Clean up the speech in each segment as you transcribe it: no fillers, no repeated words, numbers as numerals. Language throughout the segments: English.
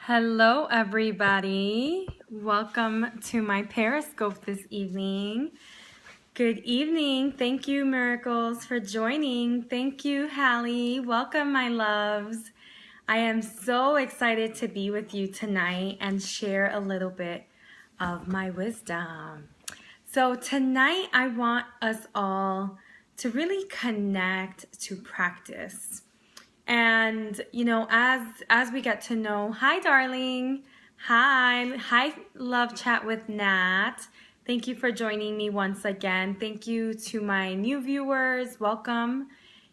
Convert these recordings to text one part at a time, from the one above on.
Hello, everybody. Welcome to my Periscope this evening. Good evening. Thank you, Miracles, for joining. Thank you, Hallie. Welcome, my loves. I am so excited to be with you tonight and share a little bit of my wisdom. So tonight, I want us all to really connect to practice. And, as we get to know, hi, darling. Hi, love chat with Nat. Thank you for joining me once again. Thank you to my new viewers. Welcome.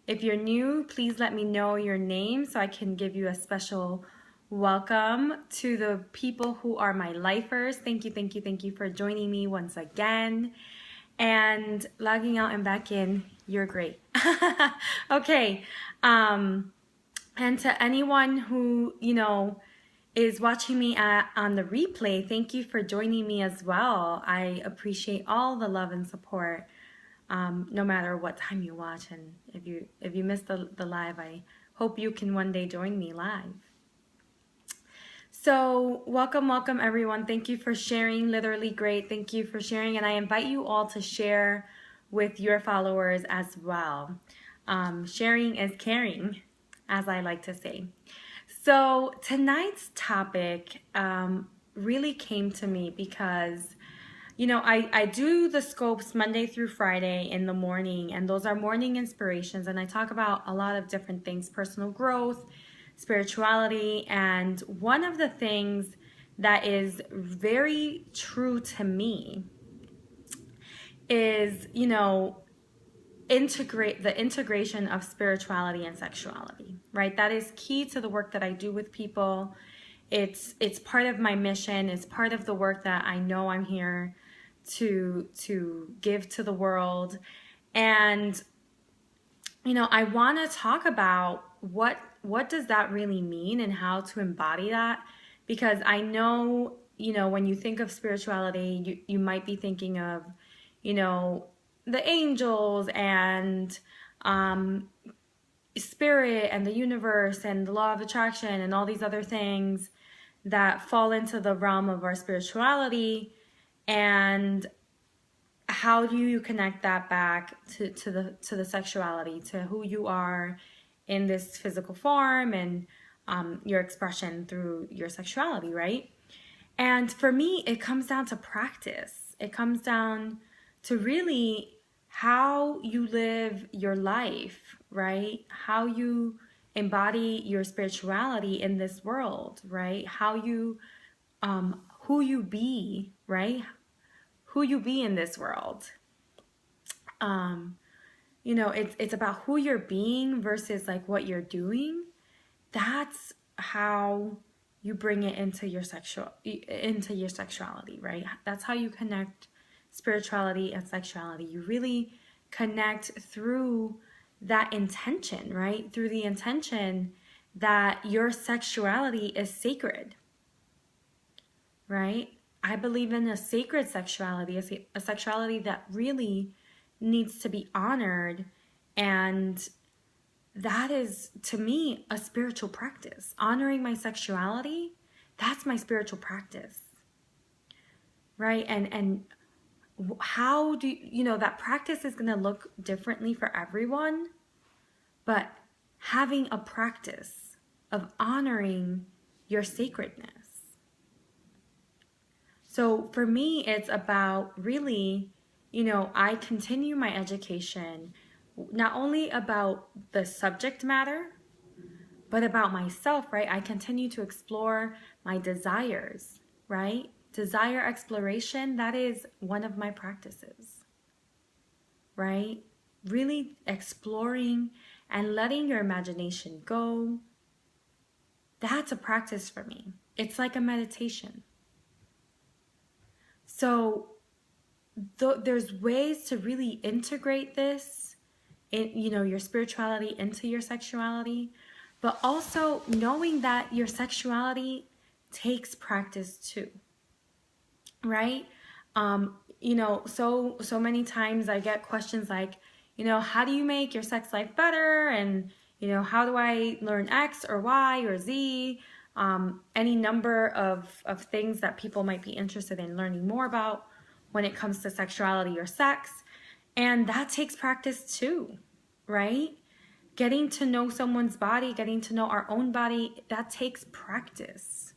If you're new, please let me know your name so I can give you a special welcome. To the people who are my lifers, thank you for joining me once again. And logging out and back in, you're great. Okay. And to anyone who, is watching me on the replay, thank you for joining me as well. I appreciate all the love and support, no matter what time you watch. And if you missed the live, I hope you can one day join me live. So welcome everyone. Thank you for sharing. Literally great. Thank you for sharing. And I invite you all to share with your followers as well. Sharing is caring, as I like to say. So tonight's topic really came to me because, I do the scopes Monday through Friday in the morning, and those are morning inspirations. And I talk about a lot of different things: personal growth, spirituality. And one of the things that is very true to me is, the integration of spirituality and sexuality, right? That is key to the work that I do with people. It's part of my mission. It's part of the work that I know I'm here to give to the world. And, I want to talk about what does that really mean and how to embody that, because I know, when you think of spirituality, you might be thinking of, the angels and spirit and the universe and the law of attraction and all these other things that fall into the realm of our spirituality. And how do you connect that back to the sexuality, to who you are in this physical form, and your expression through your sexuality, right? And for me, it comes down to practice. It comes down to really how you live your life, right? How you embody your spirituality in this world, right? How you, who you be, right? Who you be in this world. It's about who you're being versus like what you're doing. That's how you bring it into your sexuality, right? That's how you connect spirituality and sexuality. You really connect through that intention, right? Through the intention that your sexuality is sacred, right? I believe in a sacred sexuality, a sexuality that really needs to be honored. And that is, to me, a spiritual practice. Honoring my sexuality, that's my spiritual practice, right? And how do that practice is going to look differently for everyone, but having a practice of honoring your sacredness. So for me, it's about really, I continue my education, not only about the subject matter, but about myself, right? I continue to explore my desires, right? Desire exploration, that is one of my practices, right? Really exploring and letting your imagination go. That's a practice for me. It's like a meditation. So there's ways to really integrate this, your spirituality into your sexuality, but also knowing that your sexuality takes practice too. Right? So many times I get questions like, how do you make your sex life better? And, how do I learn X or Y or Z? any number of things that people might be interested in learning more about when it comes to sexuality or sex. And that takes practice too, right? Getting to know someone's body, getting to know our own body, that takes practice.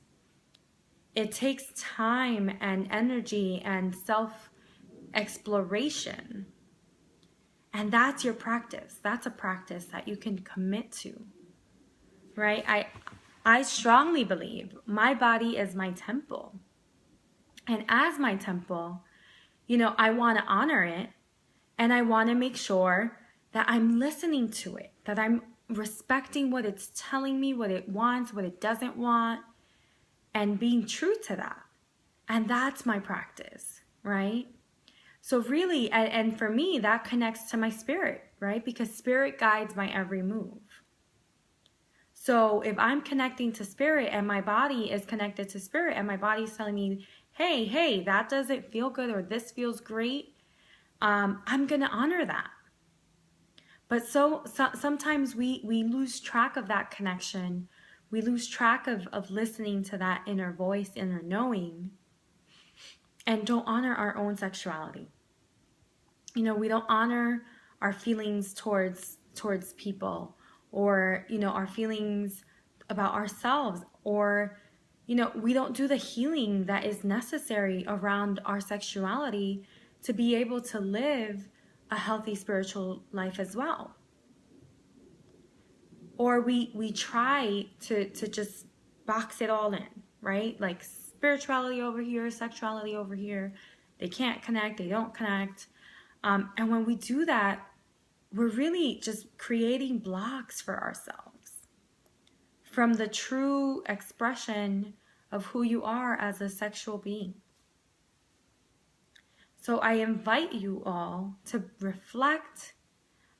It takes time and energy and self-exploration. And that's your practice. That's a practice that you can commit to, right? I strongly believe my body is my temple. And as my temple, you know, I want to honor it, and I want to make sure that I'm listening to it, that I'm respecting what it's telling me, what it wants, what it doesn't want, and being true to that. And that's my practice, right? So really, and for me, that connects to my spirit, right? Because spirit guides my every move. So if I'm connecting to spirit and my body is connected to spirit and my body's telling me, hey, that doesn't feel good or this feels great, I'm going to honor that. But sometimes we lose track of that connection. We lose track of listening to that inner voice, inner knowing, and don't honor our own sexuality. You know, we don't honor our feelings towards people, or, you know, our feelings about ourselves, or, you know, we don't do the healing that is necessary around our sexuality to be able to live a healthy spiritual life as well. Or we try to just box it all in, right? Like spirituality over here, sexuality over here. They can't connect, they don't connect. And when we do that, we're really just creating blocks for ourselves from the true expression of who you are as a sexual being. So I invite you all to reflect.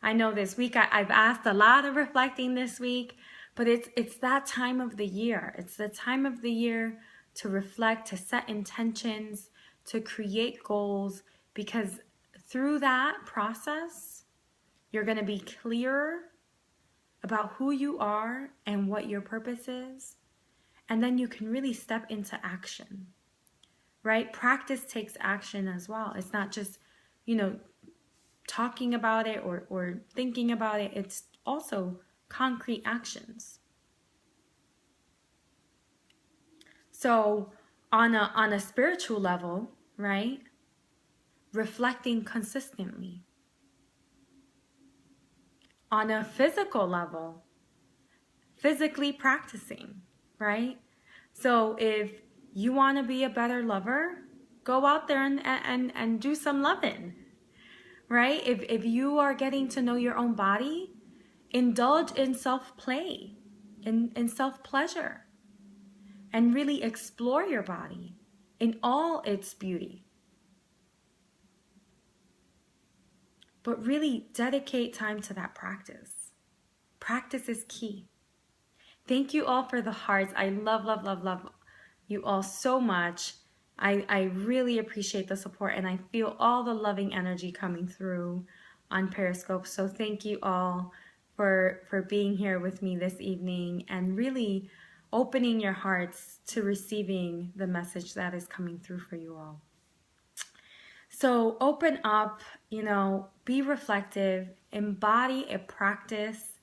I know this week I've asked a lot of reflecting this week, but it's that time of the year. It's the time of the year to reflect, to set intentions, to create goals, because through that process, you're going to be clearer about who you are and what your purpose is. And then you can really step into action, right? Practice takes action as well. It's not just, you know, talking about it or thinking about it. It's also concrete actions. So on a spiritual level, right? Reflecting consistently. On a physical level, physically practicing, right? So if you want to be a better lover, go out there and do some loving, right? If you are getting to know your own body, indulge in self-play, in self-pleasure, and really explore your body in all its beauty. But really dedicate time to that practice. Practice is key. Thank you all for the hearts. I love you all so much. I really appreciate the support, and I feel all the loving energy coming through on Periscope. So thank you all for being here with me this evening and really opening your hearts to receiving the message that is coming through for you all. So open up, you know, be reflective, embody a practice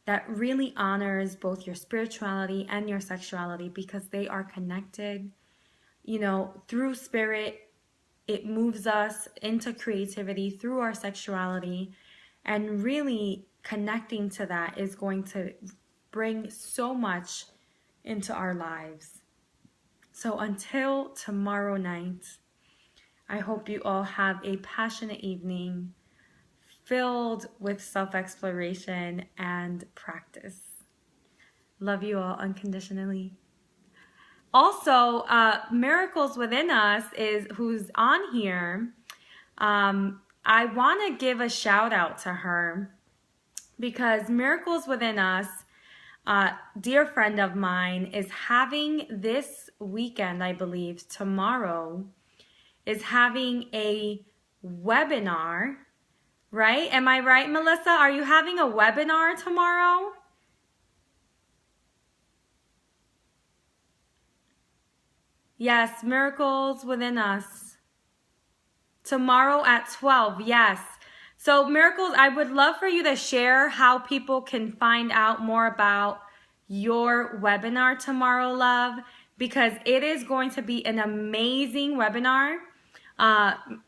that really honors both your spirituality and your sexuality, because they are connected. You know, through spirit, it moves us into creativity through our sexuality, and really connecting to that is going to bring so much into our lives. So until tomorrow night, I hope you all have a passionate evening filled with self-exploration and practice. Love you all unconditionally. Also, Miracles Within Us is who's on here. I want to give a shout out to her, because Miracles Within Us, dear friend of mine, is having this weekend, I believe, tomorrow, is having a webinar, right? Am I right, Melissa? Are you having a webinar tomorrow? Yes, Miracles Within Us. Tomorrow at 12, yes. So Miracles, I would love for you to share how people can find out more about your webinar tomorrow, love, because it is going to be an amazing webinar.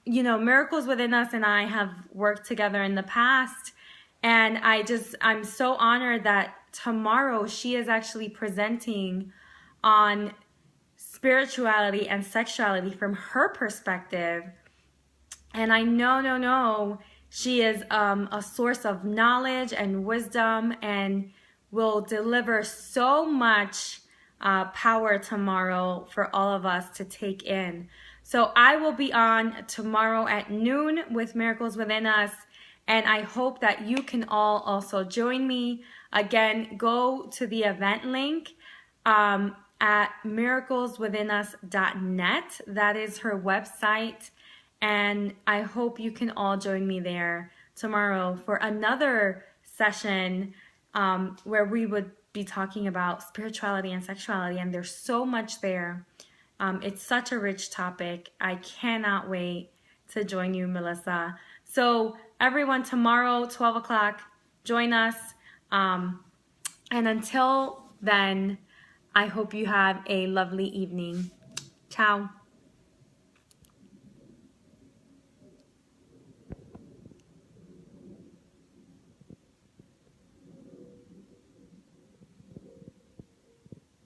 You know, Miracles Within Us and I have worked together in the past, and I'm so honored that tomorrow she is actually presenting on spirituality and sexuality from her perspective. And I know she is a source of knowledge and wisdom and will deliver so much power tomorrow for all of us to take in. So I will be on tomorrow at noon with Miracles Within Us, and I hope that you can all also join me. Again, go to the event link at miracleswithinus.net. That is her website, and I hope you can all join me there tomorrow for another session where we would be talking about spirituality and sexuality, and there's so much there. It's such a rich topic. I cannot wait to join you, Melissa. So everyone, tomorrow, 12 o'clock, join us. And until then, I hope you have a lovely evening. Ciao.